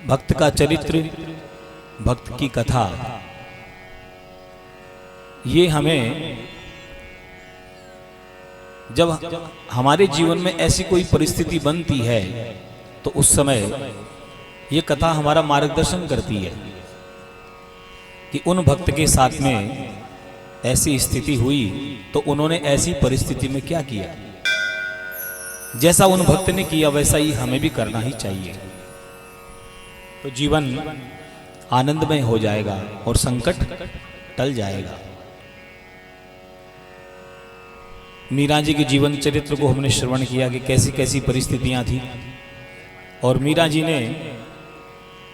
भक्त का चरित्र, भक्त की कथा, ये हमें जब हमारे जीवन में ऐसी कोई परिस्थिति बनती है तो उस समय ये कथा हमारा मार्गदर्शन करती है कि उन भक्त के साथ में ऐसी स्थिति हुई तो उन्होंने ऐसी परिस्थिति में क्या किया। जैसा उन भक्त ने किया वैसा ही हमें भी करना ही चाहिए, तो जीवन आनंदमय हो जाएगा और संकट टल जाएगा। मीरा जी के जीवन चरित्र को हमने श्रवण किया कि कैसी कैसी परिस्थितियां थी और मीरा जी ने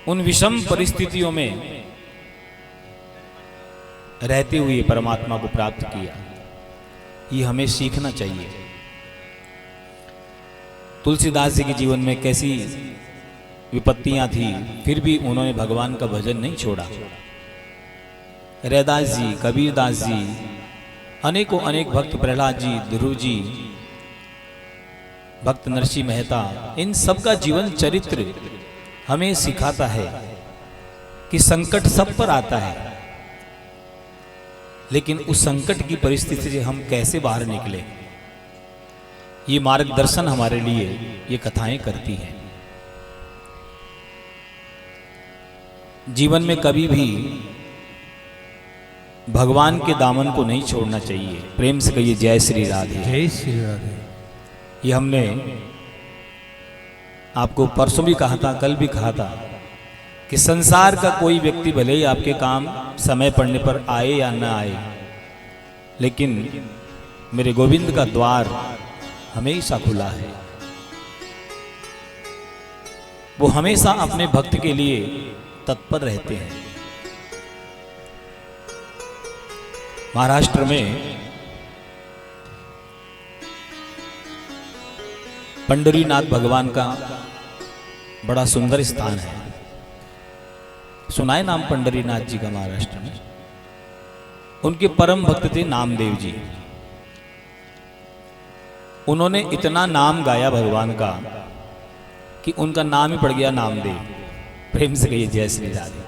उन विषम परिस्थितियों में रहते हुए परमात्मा को प्राप्त किया। ये हमें सीखना चाहिए। तुलसीदास जी के जीवन में कैसी विपत्तियां थी, फिर भी उन्होंने भगवान का भजन नहीं छोड़ा। रैदास जी, कबीरदास जी, अनेकों अनेक भक्त, प्रहलाद जी, ध्रुव जी, भक्त नरसिंह मेहता, इन सब का जीवन चरित्र हमें सिखाता है कि संकट सब पर आता है, लेकिन उस संकट की परिस्थिति से हम कैसे बाहर निकले, ये मार्गदर्शन हमारे लिए ये कथाएं करती हैं। जीवन में कभी भी भगवान के दामन को नहीं छोड़ना चाहिए। प्रेम से कहिए जय श्री राधे। जय श्री राधे। ये हमने आपको परसों भी कहा था, कल भी कहा था कि संसार का कोई व्यक्ति भले ही आपके काम समय पड़ने पर आए या न आए, लेकिन मेरे गोविंद का द्वार हमेशा खुला है। वो हमेशा अपने भक्त के लिए तत्पर रहते हैं। महाराष्ट्र में पंढरीनाथ भगवान का बड़ा सुंदर स्थान है। सुनाए नाम पंढरीनाथ जी का महाराष्ट्र में। उनके परम भक्त थे नामदेव जी। उन्होंने इतना नाम गाया भगवान का कि उनका नाम ही पड़ गया नामदेव। प्रेम से कहिए जय श्री राधे।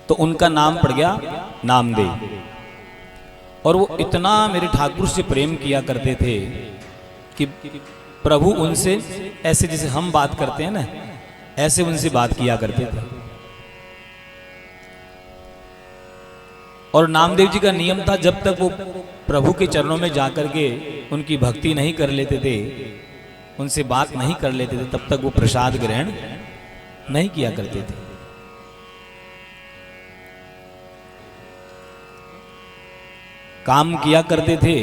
तो उनका नाम पड़ गया नामदेव। और वो इतना मेरे ठाकुर से प्रेम किया करते थे कि प्रभु उनसे ऐसे जैसे हम बात करते हैं ना, ऐसे उनसे बात किया करते थे। और नामदेव जी का नियम था, जब तक वो प्रभु के चरणों में जाकर के उनकी भक्ति नहीं कर लेते थे, उनसे बात नहीं कर लेते थे, तब तक वो प्रसाद ग्रहण नहीं किया करते थे। काम किया करते थे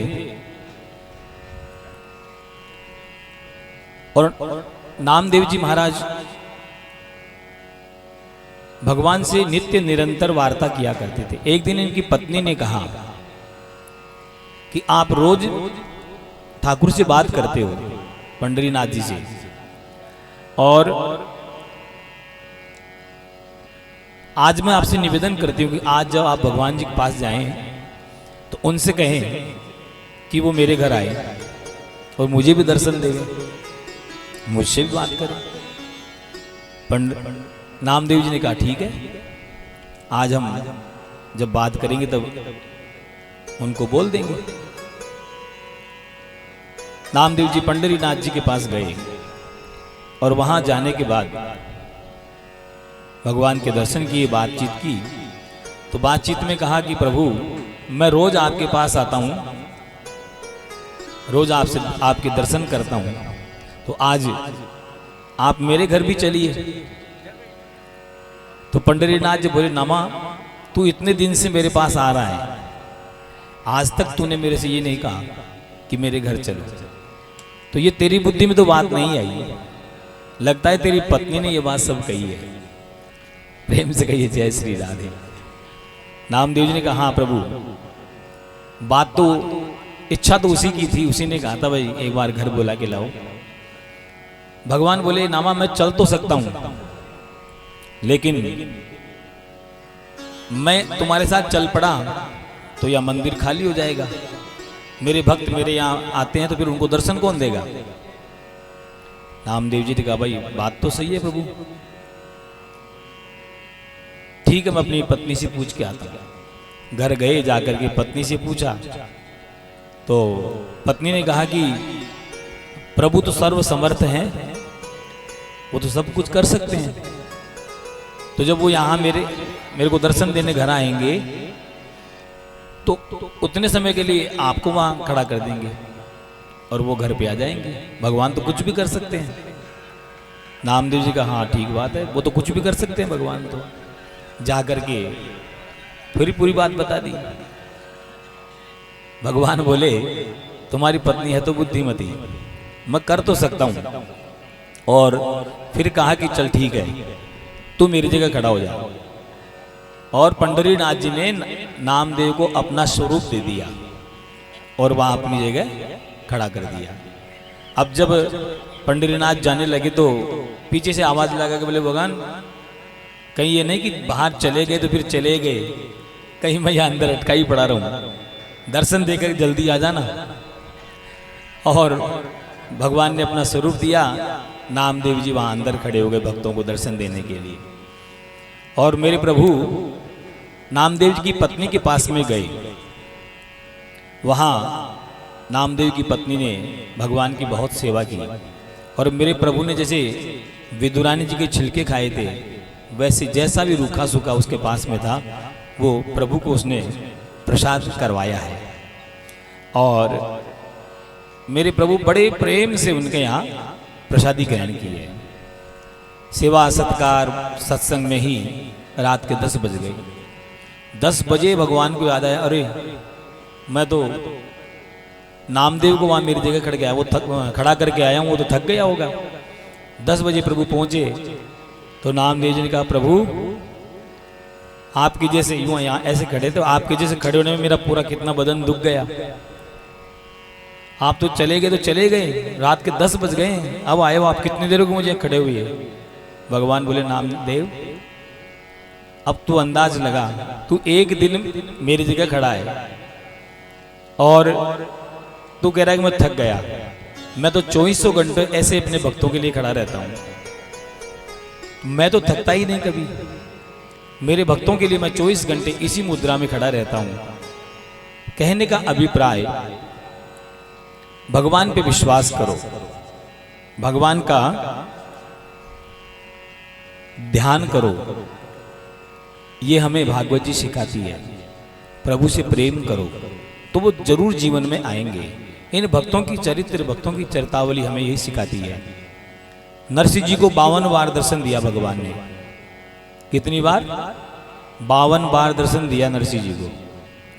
और नामदेव जी महाराज भगवान से नित्य निरंतर वार्ता किया करते थे। एक दिन इनकी पत्नी ने कहा कि आप रोज ठाकुर से बात करते हो, पंढरीनाथ जी से, और आज मैं आपसे निवेदन करती हूँ कि आज जब आप भगवान जी के पास जाएं तो उनसे कहें कि वो मेरे घर आए और मुझे भी दर्शन देंगे, मुझसे भी बात करें। नामदेव जी ने कहा ठीक है, आज हम जब बात करेंगे तब उनको बोल देंगे। नामदेव जी पंढरीनाथ जी के पास गए और वहां जाने के बाद भगवान के दर्शन किए, बातचीत की। तो बातचीत में कहा कि प्रभु मैं रोज आपके पास आता हूं, रोज आपसे आपके दर्शन करता हूं, तो आज आप मेरे घर भी चलिए। तो पंढरीनाथ जी बोले, नामा तू इतने दिन से मेरे पास आ रहा है, आज तक तूने मेरे से ये नहीं कहा कि मेरे घर चलो, तो ये तेरी बुद्धि में तो बात नहीं आई, लगता है तेरी पत्नी ने ये बात सब कही है। प्रेम से कहिए जय श्री राधे। नामदेव जी ने कहा हाँ प्रभु, बात तो इच्छा तो उसी की थी, उसी ने कहा था भाई एक बार घर बुला के लाओ। भगवान बोले नामा मैं चल तो सकता हूं, लेकिन मैं तुम्हारे साथ चल पड़ा तो यह मंदिर खाली हो जाएगा। मेरे भक्त मेरे यहाँ आते हैं तो फिर उनको दर्शन कौन देगा? नामदेव जी ने कहा भाई बात तो सही है प्रभु, ठीक है मैं अपनी पत्नी से पूछ के आता हूँ। घर गए, जाकर के पत्नी से पूछा तो पत्नी ने कहा कि प्रभु तो सर्व समर्थ हैं, वो तो सब कुछ कर सकते हैं। तो जब वो यहाँ मेरे को दर्शन देने घर आएंगे तो उतने समय के लिए आपको वहाँ खड़ा कर देंगे और वो घर पे आ जाएंगे। भगवान तो कुछ भी कर सकते हैं। नामदेव जी का हाँ ठीक बात है, वो तो कुछ भी कर सकते हैं भगवान। तो जा करके फिर पूरी बात बता दी। भगवान बोले तुम्हारी पत्नी है तो बुद्धिमती, मैं कर तो सकता हूँ। और फिर कहा कि चल ठीक है तू मेरी जगह खड़ा हो जा। और पंडरीनाथ जी ने नामदेव को अपना स्वरूप दे दिया और वहां अपनी जगह खड़ा कर दिया। अब जब पंडरीनाथ जाने लगे तो पीछे से आवाज लगा के बोले भगवान कहीं ये नहीं कि बाहर चले गए तो फिर चले गए, कहीं मैं यहाँ अंदर अटका ही पड़ा रहूं, दर्शन देकर जल्दी आ जाना। और भगवान ने अपना स्वरूप दिया। नामदेव जी वहां अंदर खड़े हो गए भक्तों को दर्शन देने के लिए। और मेरे प्रभु नामदेव जी की पत्नी के पास में गए। वहां नामदेव की पत्नी ने भगवान की बहुत सेवा की और मेरे प्रभु ने जैसे विदुरानी जी के छिलके खाए थे वैसे जैसा भी रूखा सूखा उसके पास में था वो प्रभु को उसने प्रसाद करवाया है। और मेरे प्रभु बड़े प्रेम से उनके यहाँ प्रसादी ग्रहण की है। सेवा सत्कार सत्संग में ही रात के 10 बज गए। 10 बजे भगवान को याद आया अरे मैं तो नामदेव को वहां मेरी जगह खड़ा करके आया हूं, वो तो थक गया होगा। 10 बजे प्रभु पहुंचे तो नामदेव जी ने कहा प्रभु आपकी जैसे यूं यहाँ ऐसे खड़े तो आपके जैसे खड़े होने में मेरा पूरा कितना बदन दुख गया। आप तो चले गए तो चले गए, रात के 10 बज गए, अब आए हो आप कितनी देर को मुझे खड़े हुए। भगवान बोले नामदेव अब तू अंदाज लगा, तू एक दिन मेरी जगह खड़ा है और तू कह रहा है कि मैं थक गया। मैं तो 2400 घंटे ऐसे अपने भक्तों के लिए खड़ा रहता हूं, मैं तो थकता ही नहीं कभी। मेरे भक्तों के लिए मैं 24 घंटे इसी मुद्रा में खड़ा रहता हूं। कहने का अभिप्राय भगवान पे विश्वास करो, भगवान का ध्यान करो, ये हमें भागवत जी सिखाती है। प्रभु से प्रेम करो तो वो जरूर जीवन में आएंगे। इन भक्तों की चरित्र भक्तों की चरितावली हमें यही सिखाती है। नरसिंह जी को 52 बार दर्शन दिया भगवान ने। कितनी बार? 52 बार दर्शन दिया नरसिंह जी को,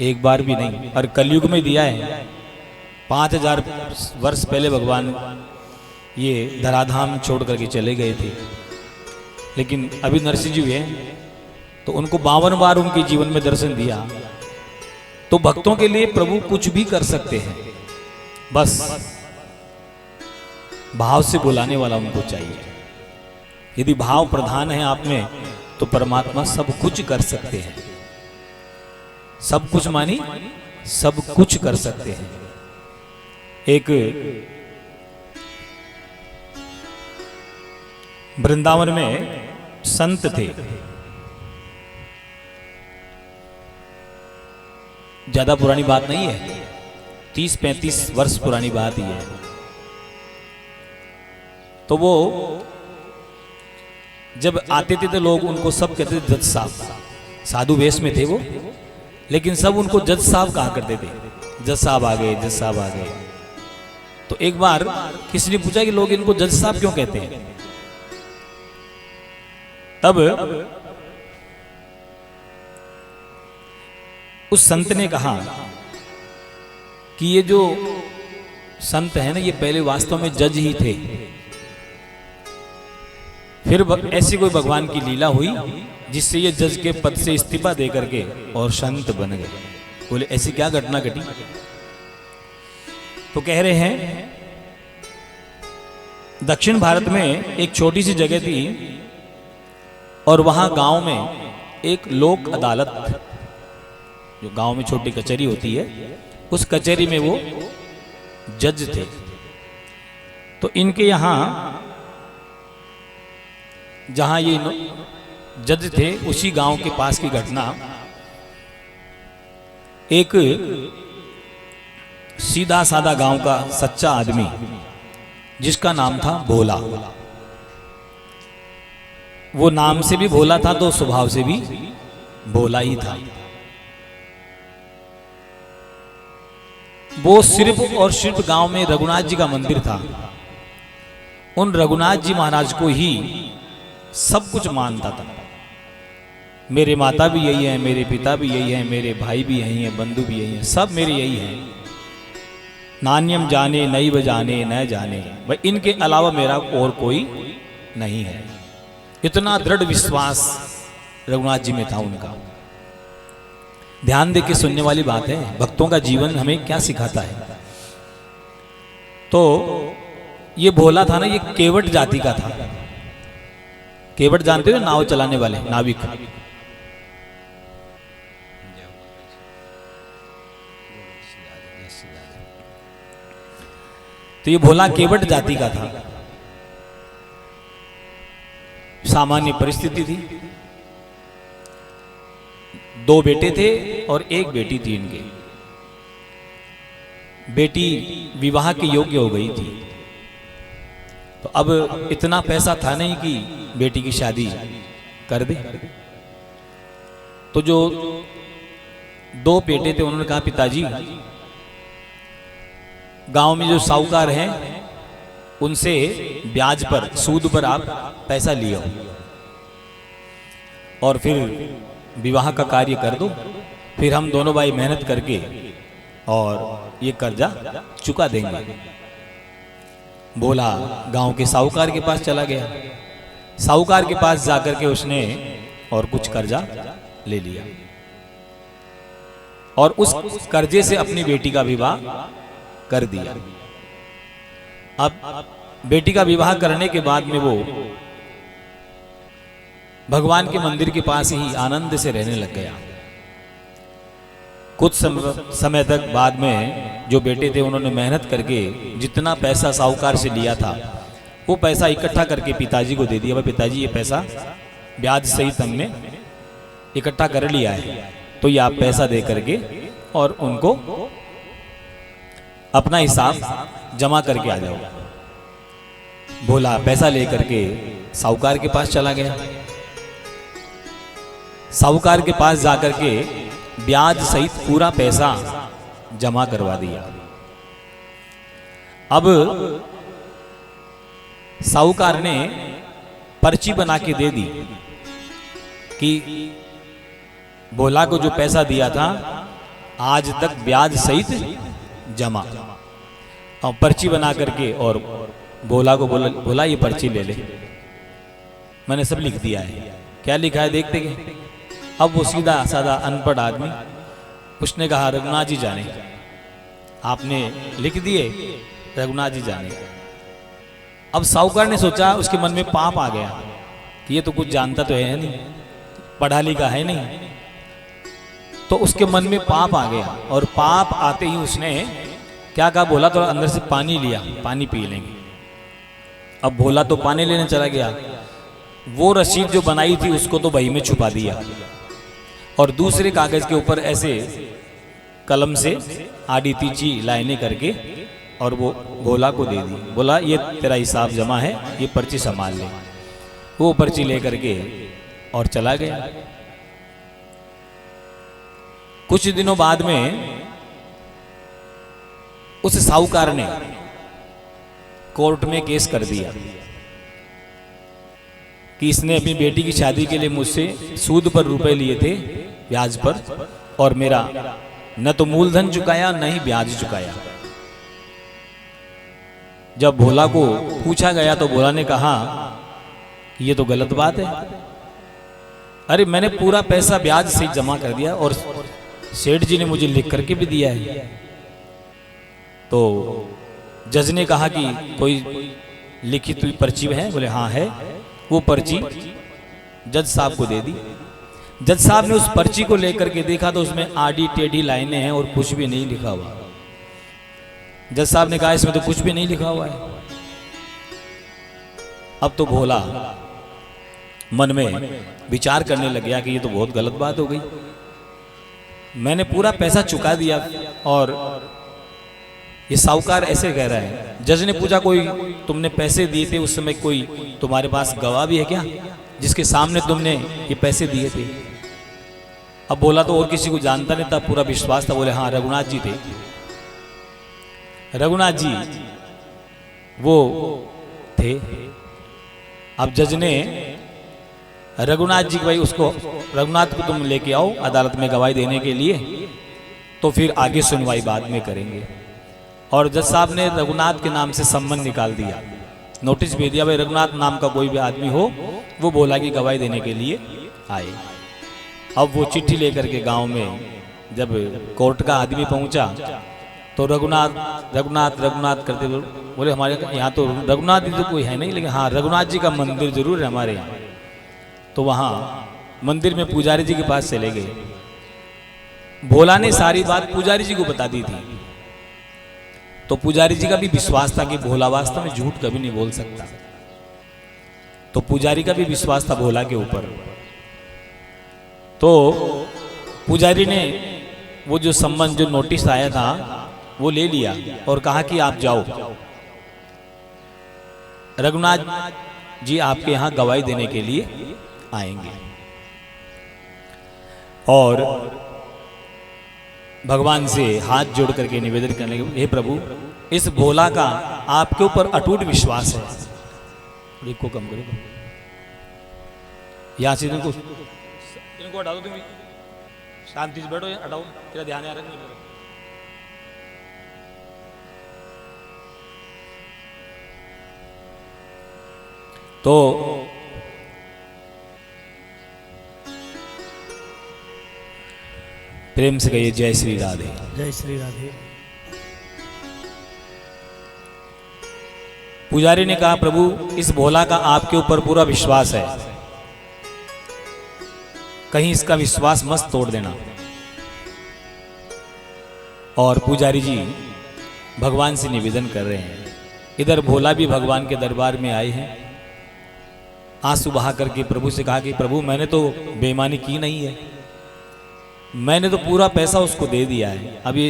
एक बार भी नहीं। और कलयुग में दिया है। 5000 वर्ष पहले भगवान ये धराधाम छोड़ करके चले गए थे, लेकिन अभी नरसिंह जी हैं तो उनको 52 बार उनके जीवन में दर्शन दिया। तो भक्तों के लिए प्रभु कुछ भी कर सकते हैं, बस भाव से बुलाने वाला उनको चाहिए। यदि भाव प्रधान है आप में तो परमात्मा सब कुछ कर सकते हैं। सब कुछ मानी सब कुछ कर सकते हैं। एक वृंदावन में संत थे, ज्यादा पुरानी बात नहीं है, 30-35 वर्ष पुरानी बात ही है। तो वो जब आते थे तो लोग उनको सब कहते थे जज साहब। साधु वेश में थे वो, लेकिन सब उनको जज साहब कहा करते थे। जज साहब आ गए, जज साहब आ गए। तो एक बार किसी ने पूछा कि लोग इनको जज साहब क्यों कहते हैं। तब उस संत ने कहा कि ये जो संत है ना, ये पहले वास्तव में जज ही थे, फिर ऐसी कोई भगवान की लीला हुई जिससे ये जज के पद से इस्तीफा दे करके और संत बन गए। बोले ऐसी क्या घटना घटी? तो कह रहे हैं दक्षिण भारत में एक छोटी सी जगह थी और वहां गांव में एक लोक अदालत, जो गांव में छोटी कचहरी होती है, उस कचहरी में वो जज थे। तो इनके यहां जहां ये जज थे उसी गांव के पास की घटना, एक सीधा साधा गांव का सच्चा आदमी जिसका नाम था भोला, वो नाम से भी भोला था तो स्वभाव से भी भोला ही था। वो सिर्फ और सिर्फ गांव में रघुनाथ जी का मंदिर था, उन रघुनाथ जी महाराज को ही सब कुछ मानता था। मेरे माता भी यही है, मेरे पिता भी यही है, मेरे भाई भी यही हैं, बंधु भी यही हैं, सब मेरे यही हैं। नान्यम जाने नहीं बजाने न जाने, भाई इनके अलावा मेरा और कोई नहीं है। इतना दृढ़ विश्वास रघुनाथ जी में था उनका। ध्यान दे के सुनने वाली बात है, भक्तों का जीवन हमें क्या सिखाता है। तो ये भोला था ना, ये केवट जाति का था। केवट जानते हो, नाव चलाने वाले नाविक। तो ये भोला केवट जाति का था। सामान्य परिस्थिति थी, 2 बेटे थे और 1 बेटी थी इनके। बेटी विवाह के योग्य हो गई थी, तो अब इतना पैसा था नहीं कि बेटी की शादी कर दे। तो जो 2 बेटे थे उन्होंने कहा, पिताजी गांव में जो साहूकार हैं उनसे ब्याज पर, सूद पर आप पैसा लियो और फिर विवाह का कार्य कर दो, फिर हम दोनों भाई मेहनत करके और ये कर्जा चुका देंगे। भोला गांव के साहूकार के पास चला गया। साहूकार के पास जाकर के उसने और कुछ कर्जा ले लिया और उस कर्जे से अपनी बेटी का विवाह कर दिया। अब बेटी का विवाह करने के बाद में वो भगवान के मंदिर के पास ही आनंद से रहने लग गया। कुछ समय तक बाद में जो बेटे थे उन्होंने मेहनत करके जितना पैसा साहूकार से लिया था वो पैसा इकट्ठा करके पिताजी को दे दिया। भाई पिताजी, ये पैसा ब्याज सहित हमने इकट्ठा कर लिया है, तो ये आप पैसा दे करके और उनको अपना हिसाब जमा करके आ जाओ। भोला पैसा लेकर के साहूकार के पास चला गया। साहूकार के पास जाकर के ब्याज सहित पूरा पैसा जमा करवा दिया। अब साहूकार ने पर्ची बना के दे दी कि भोला को जो पैसा दिया था आज तक ब्याज सहित जमा, और पर्ची बना करके और भोला को बोला ये पर्ची ले ले, मैंने सब लिख दिया है। क्या लिखा है देखते गए। अब वो सीधा साधा अनपढ़ आदमी, उसने कहा रघुनाथ जी जाने, आपने लिख दिए, रघुनाथ जी जाने। अब साहूकार ने सोचा, उसके मन में पाप आ गया कि ये तो कुछ जानता तो है नहीं, पढ़ा लिखा है नहीं, तो उसके मन में पाप आ गया। और पाप आते ही उसने क्या कहा, बोला तो अंदर से पानी लिया, पानी पी लेंगे। अब भोला तो पानी लेने चला गया, वो रसीद जो बनाई थी उसको तो बही में छुपा दिया और दूसरे कागज के ऊपर ऐसे कलम से आड़ी तीची लाइनें करके और वो भोला को दे दी। बोला ये तेरा हिसाब जमा है, ये पर्ची संभाल ले। वो पर्ची ले करके और चला गया। कुछ दिनों बाद में उस साहूकार ने कोर्ट में केस कर दिया कि इसने अपनी बेटी की शादी के लिए मुझसे सूद पर रुपए लिए थे, ब्याज पर, और मेरा न तो मूलधन चुकाया न ही ब्याज चुकाया। जब भोला को पूछा गया तो भोला ने कहा ये तो गलत बात है, अरे मैंने पूरा पैसा ब्याज से जमा कर दिया और सेठ जी ने मुझे लिख करके भी दिया है। तो जज ने कहा कि कोई लिखित हुई पर्ची है? बोले हाँ है। वो पर्ची जज साहब को दे दी। जज साहब ने उस पर्ची को लेकर के देखा तो उसमें आड़ी टेढ़ी लाइनें हैं और कुछ भी नहीं लिखा हुआ। जज साहब ने कहा इसमें तो कुछ भी नहीं लिखा हुआ है। अब तो भोला मन में विचार करने लग गया कि ये तो बहुत गलत बात हो गई। मैंने पूरा पैसा चुका दिया और ये साहूकार ऐसे कह रहा है। जज ने पूछा कोई तुमने पैसे दिए थे उस समय, कोई तुम्हारे पास गवाह भी है क्या जिसके सामने तुमने ये पैसे दिए थे? अब बोला तो और किसी को जानता नहीं था, पूरा विश्वास था। बोले हाँ रघुनाथ जी थे। रघुनाथ जी वो थे। अब जज ने रघुनाथ जी भाई उसको रघुनाथ को तुम लेके आओ अदालत में गवाही देने के लिए, तो फिर आगे सुनवाई बाद में करेंगे। और जज साहब ने रघुनाथ के नाम से सम्मन निकाल दिया, नोटिस भेज दिया भाई रघुनाथ नाम का कोई भी आदमी हो वो भोला की गवाही देने के लिए आए। अब वो चिट्ठी लेकर के गांव में जब कोर्ट का आदमी पहुंचा तो रघुनाथ रघुनाथ रघुनाथ करते बोले हमारे यहाँ तो रघुनाथ जी तो कोई है नहीं, लेकिन हाँ रघुनाथ जी का मंदिर जरूर है हमारे यहाँ। तो वहाँ मंदिर में पुजारी जी के पास चले गए। भोला ने सारी बात पुजारी जी को बता दी थी। तो पुजारी जी का भी विश्वास था कि भोला वास्तव में झूठ कभी नहीं बोल सकता। तो पुजारी का भी विश्वास था भोला के ऊपर। तो पुजारी ने वो जो सम्मन जो नोटिस आया था वो ले लिया और कहा कि आप जाओ, रघुनाथ जी आपके यहां गवाही देने के लिए आएंगे। और भगवान से हाथ जोड़ करके निवेदन करने के, हे प्रभु इस भोला का आपके ऊपर अटूट विश्वास है। को कम करो, यहां से इनको हटा दो, तुम शांति से बैठो, हटाओ, तेरा ध्यान आ रहा है। तो प्रेम से कहिए जय श्री राधे। जय श्री राधे। पुजारी ने कहा प्रभु इस भोला का आपके ऊपर पूरा विश्वास है, कहीं इसका विश्वास मत तोड़ देना। और पुजारी जी भगवान से निवेदन कर रहे हैं। इधर भोला भी भगवान के दरबार में आए हैं, आंसू बहा करके प्रभु से कहा कि प्रभु मैंने तो बेईमानी की नहीं है, मैंने तो पूरा पैसा उसको दे दिया है। अभी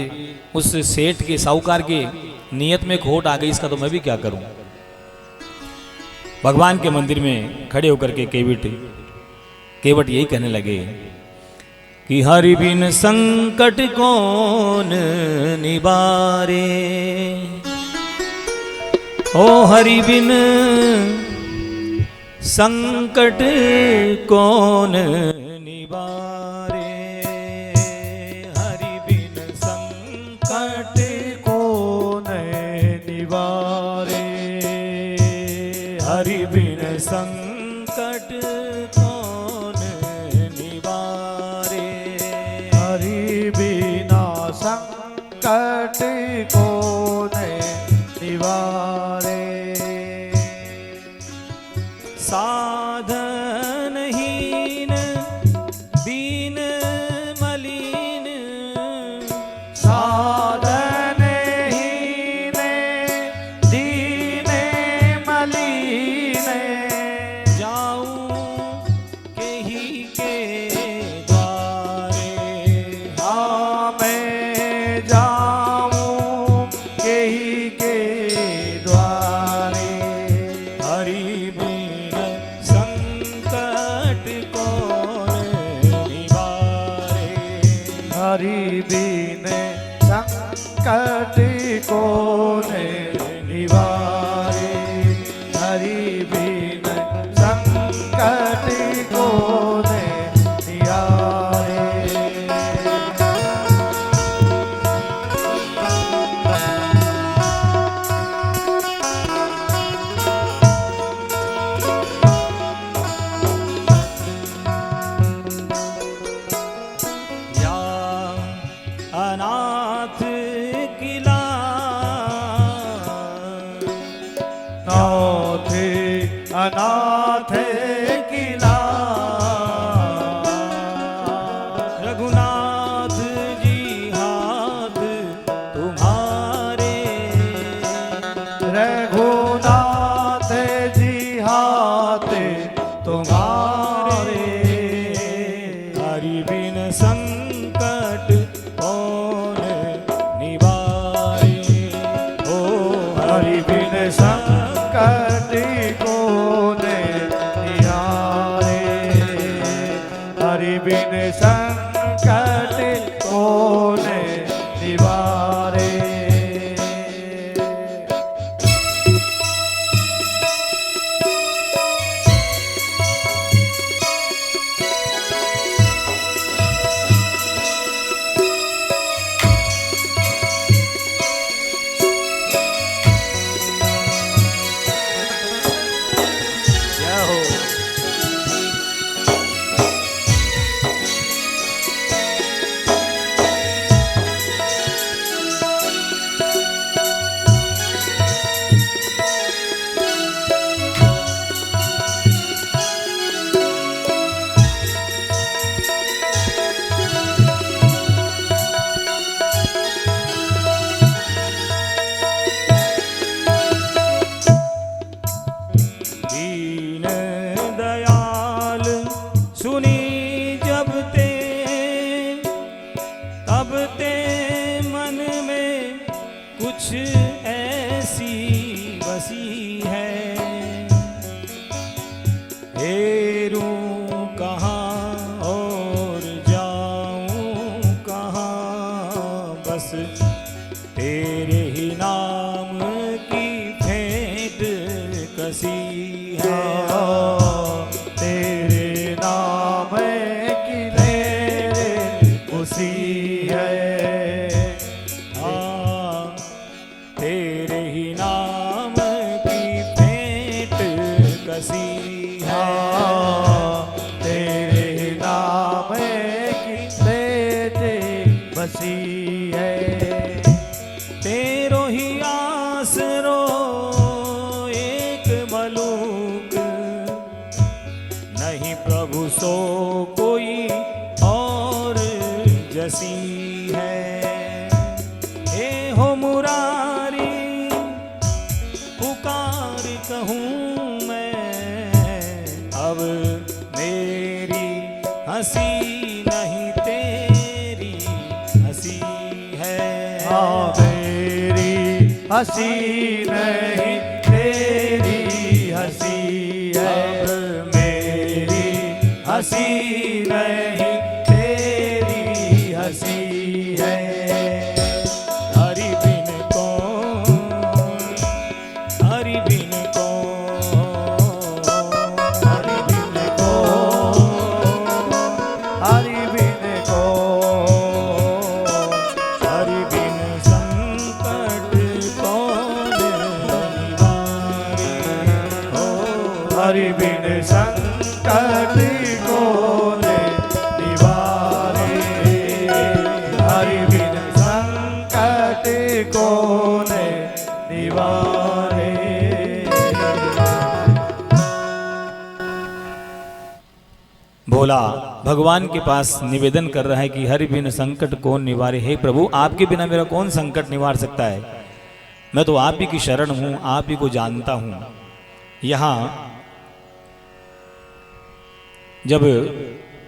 उस सेठ के साहूकार के नियत में खोट आ गई, इसका तो मैं भी क्या करूं। भगवान के मंदिर में खड़े होकर के केवट यही कहने लगे कि हरि बिन संकट कौन निवारे, ओ हरि बिन संकट कौन निवारे, हरि बिन संकट कौन निवारे, हरि बिन संकट कौन निवारे, हरि बिना संकट कौन निवारे, साधनहीन दीन मलिन, साधनहीन दीन मलिन, जाऊं केही के द्वारे, हाँ मैं जाऊं केही के द्वारे, हरि बिन संकट कौन निवारे, हरि बिन संकट कौन निवारे, हरि बिन संकट कौन निवारे। या अनाथ किला तुम्हारे। हरि बिन संकट कौन निवारे। ओ हरि बिन संकट कौन निवारे। हरि बिन संकट कौन निवारे। जय हो। दीन दयाल सुनी जब ते, तब ते मन में कुछ ऐसी बसी है। हेरूं कहाँ और जाऊं कहाँ, बस तेरे ही नाम की भेंट कसी है। तेरे नाम की तेरे खुशी है। हाँ, तेरे ही नाम की भेंट कसी है। तेरे नाम की तेरे बसी है। तेरो ही आसरो एक मलूक, नहीं प्रभु सो कोई और जसी है। हे हो मुरारी पुकार कहूँ मैं, अब मेरी हंसी नहीं तेरी हंसी है। मेरी हंसी नहीं तेरी हंसी है। मेरी हंसी नहीं तेरी हंसी है। हरि बिन कौन, हरि बिन कौन, हरि बिन कौन, हरि बिन कौन, हरि बिन संकट कौन निवारे। हो हरि बिन संकट कौन निवारे। हरि बिन संकट कौन निवारे। भोला भगवान के पास निवेदन कर रहा है कि हरि बिन संकट कौन निवारे। हे प्रभु, आपके बिना मेरा कौन संकट निवार सकता है। मैं तो आप ही की शरण हूं, आप ही को जानता हूं। यहां जब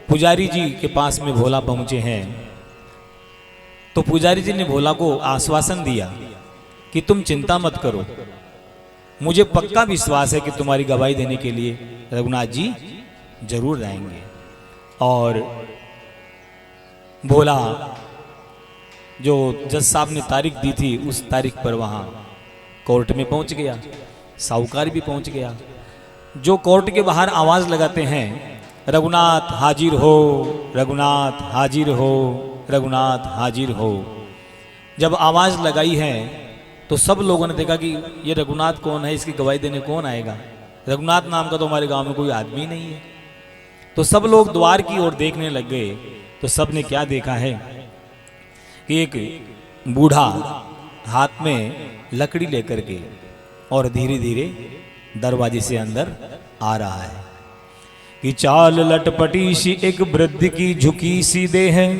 पुजारी जी के पास में भोला पहुंचे हैं, तो पुजारी जी ने भोला को आश्वासन दिया कि तुम चिंता मत करो, मुझे पक्का विश्वास है कि तुम्हारी गवाही देने के लिए रघुनाथ जी जरूर आएंगे। और भोला जो जज साहब ने तारीख दी थी, उस तारीख पर वहाँ कोर्ट में पहुँच गया। साहूकार भी पहुँच गया। जो कोर्ट के बाहर आवाज़ लगाते हैं, रघुनाथ हाजिर हो, रघुनाथ हाजिर हो, रघुनाथ हाजिर हो। जब आवाज़ लगाई है तो सब लोगों ने देखा कि ये रघुनाथ कौन है, इसकी गवाही देने कौन आएगा। रघुनाथ नाम का तो हमारे गांव में कोई आदमी नहीं है। तो सब लोग द्वार की ओर देखने लग गए। तो सब ने क्या देखा है कि एक बूढ़ा हाथ में लकड़ी लेकर के और धीरे धीरे दरवाजे से अंदर आ रहा है कि चाल लटपटी सी एक वृद्ध की झुकी सी देह है,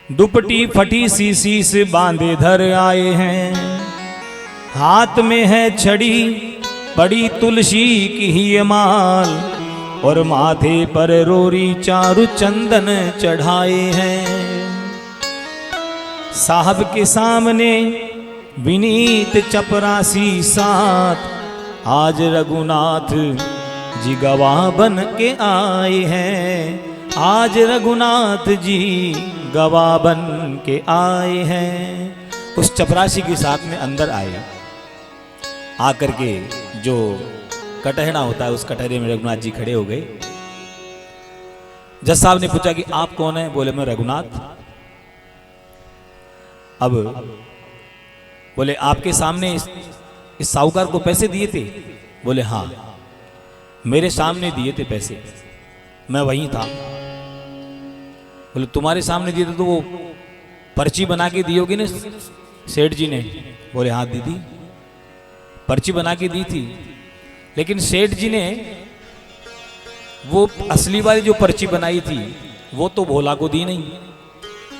दुपटी फटी सी शीस बांधे धर आए हैं, हाथ में है छड़ी पड़ी तुलसी की ही माल, और माथे पर रोरी चारु चंदन चढ़ाए हैं। साहब के सामने विनीत चपरासी साथ, आज रघुनाथ जी गवाह बन के आए हैं। आज रघुनाथ जी गवाह बन के आए हैं। उस चपरासी के साथ में अंदर आए, आकर के जो कटहरा होता है उस कटहरे में रघुनाथ जी खड़े हो गए। जज साहब ने पूछा कि आप कौन है? बोले मैं रघुनाथ। अब बोले आपके सामने इस साहूकार को पैसे दिए थे? बोले हाँ, मेरे सामने दिए थे पैसे, मैं वहीं था। बोले तुम्हारे सामने दिए थे तो वो पर्ची बना के दी होगी ना सेठ जी ने? बोले हाँ दीदी, पर्ची बना के दी थी, लेकिन सेठ जी ने वो असली वाली जो पर्ची बनाई थी वो तो भोला को दी नहीं,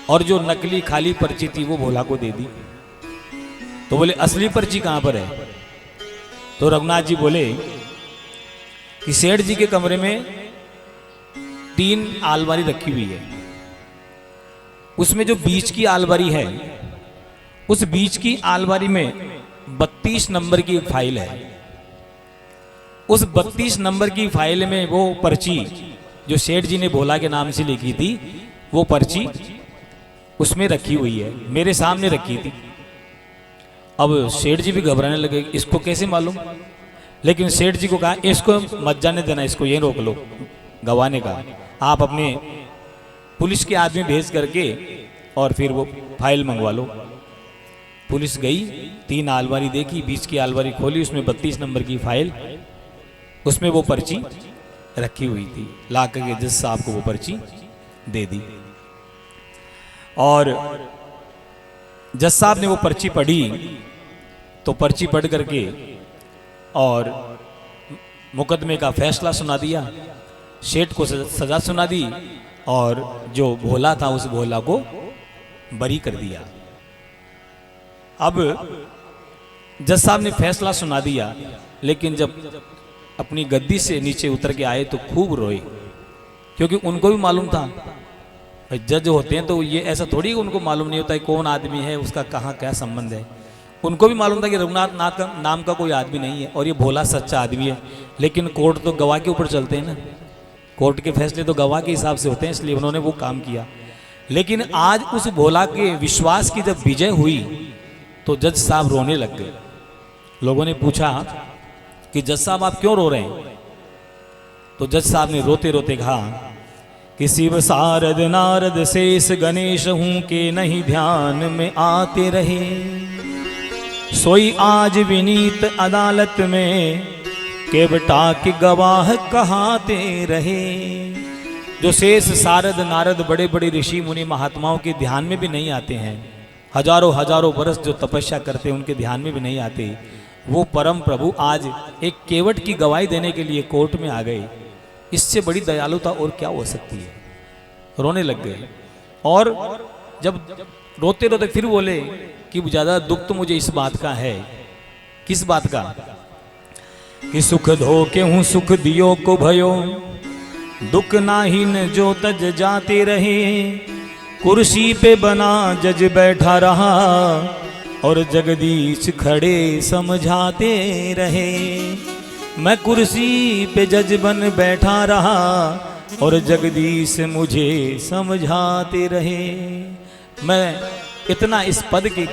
और जो नकली खाली पर्ची थी वो भोला को दे दी। तो बोले असली पर्ची कहां पर है? तो रघुनाथ जी बोले कि सेठ जी के कमरे में 3 आलमारी रखी हुई है, उसमें जो बीच की आलमारी है, उस बीच की आलमारी में 32 नंबर की एक फाइल है। उस 32 नंबर की फाइल में वो पर्ची जो सेठ जी ने भोला के नाम से लिखी थी, वो पर्ची उसमें रखी हुई है, मेरे सामने रखी थी। अब सेठ जी भी घबराने लगे, इसको कैसे मालूम? लेकिन सेठ जी को कहा इसको मत जाने देना, इसको यहीं रोक लो गवाने का, आप अपने पुलिस के आदमी भेज करके और फिर वो फाइल मंगवा लो। पुलिस गई, 3 आलमारी देखी, बीच की आलमारी खोली, उसमें 32 नंबर की फाइल, उसमें वो पर्ची रखी हुई थी। ला करके जज साहब को वो पर्ची दे दी, और जज साहब ने वो पर्ची पढ़ी। तो पर्ची पढ़ करके और मुकदमे का फैसला सुना दिया, सेठ को सजा सुना दी, और जो भोला था उस भोला को बरी कर दिया। अब जज साहब ने फैसला सुना दिया, लेकिन जब अपनी गद्दी से नीचे उतर के आए तो खूब रोए, क्योंकि उनको भी मालूम था, जज होते हैं तो ये ऐसा थोड़ी उनको मालूम नहीं होता है कौन आदमी है, उसका कहाँ क्या संबंध है। उनको भी मालूम था कि रघुनाथ नाथ का नाम का कोई आदमी नहीं है, और ये भोला सच्चा आदमी है। लेकिन कोर्ट तो गवाह के ऊपर चलते हैं ना, कोर्ट के फैसले तो गवाह के हिसाब से होते हैं, इसलिए उन्होंने वो काम किया। लेकिन आज उस भोला के विश्वास की जब विजय हुई तो जज साहब रोने लग गए। लोगों ने पूछा कि जज साहब आप क्यों रो रहे हैं? तो जज साहब ने रोते रोते कहा कि शिव शारद नारद शेष गणेश हूं के नहीं ध्यान में आते रहे, सोई आज विनीत अदालत में केवटा के गवाह कहाते रहे। जो शेष शारद नारद बड़े बड़े ऋषि मुनि महात्माओं के ध्यान में भी नहीं आते हैं, हजारों हजारों वर्ष जो तपस्या करते हैं उनके ध्यान में भी नहीं आते, वो परम प्रभु आज एक केवट की गवाही देने के लिए कोर्ट में आ गए। इससे बड़ी दयालुता और क्या हो सकती है? रोने लग गए, और जब रोते रोते फिर बोले कि ज्यादा दुख तो मुझे इस बात का है। किस बात का? कि सुख धो के हूँ सुख दियो को भयो, दुख नाहीन जो तज जाते रहे, कुर्सी पे बना जज बैठा रहा, और जगदीश खड़े समझाते रहे। मैं कुर्सी पे जज बन बैठा रहा, और जगदीश मुझे समझाते रहे। मैं इतना इस पद की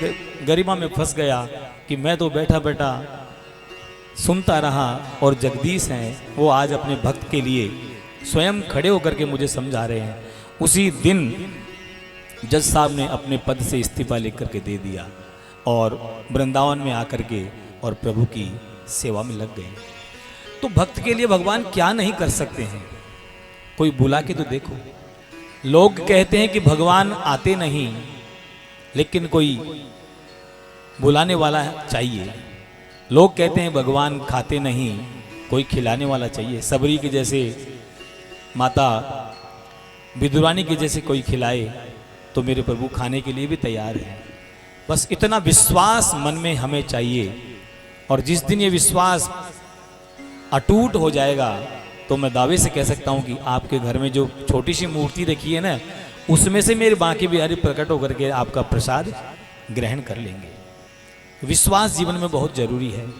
गरिमा में फंस गया कि मैं तो बैठा बैठा सुनता रहा, और जगदीश हैं वो आज अपने भक्त के लिए स्वयं खड़े होकर के मुझे समझा रहे हैं। उसी दिन जज साहब ने अपने पद से इस्तीफा लेकर के दे दिया, और वृंदावन में आकर के और प्रभु की सेवा में लग गए। तो भक्त के लिए भगवान क्या नहीं कर सकते हैं? कोई बुला के तो देखो। लोग कहते हैं कि भगवान आते नहीं, लेकिन कोई बुलाने वाला चाहिए। लोग कहते हैं भगवान खाते नहीं, कोई खिलाने वाला चाहिए। सबरी के जैसे, माता विदुरानी के जैसे कोई खिलाए तो मेरे प्रभु खाने के लिए भी तैयार है। बस इतना विश्वास मन में हमें चाहिए, और जिस दिन ये विश्वास अटूट हो जाएगा तो तो मैं दावे से कह सकता हूँ कि आपके घर में जो छोटी सी मूर्ति रखी है ना, उसमें से मेरे बांके बिहारी प्रकट होकर के आपका प्रसाद ग्रहण कर लेंगे। विश्वास जीवन में बहुत जरूरी है।